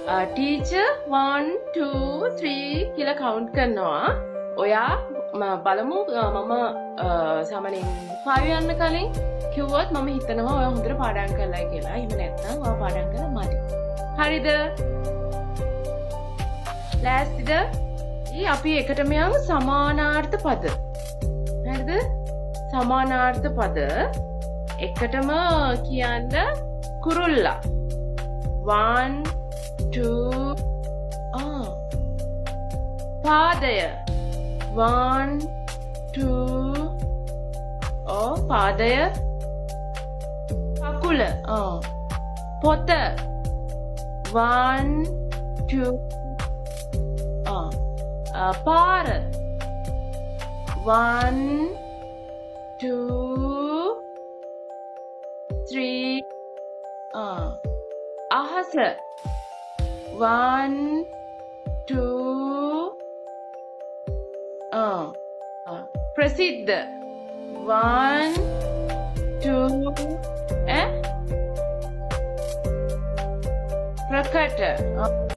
Teacher 1 2 3 කියලා count කරනවා. ඔයා බලමු මම සාමාන්‍යයෙන් 5 යන්න කලින් කිව්වොත් මම හිතනවා ඔයා හොඳට පාඩම් කරලා කියලා. එහෙම නැත්නම් ඔයා පාඩම් කරලා මදි. හරිද? ලෑස්තිද? අපි එකටම යමු සමානාර්ථ පද. හරිද? සමානාර්ථ පද එකටම කියන්න කුරුල්ලා. 1 2 පාදය 1 2 පාදය කකුල පොත 1 2 පාර 1 2 3 අහස 1 2 ප්‍රසිද්ධ 1 2 ප්‍රකට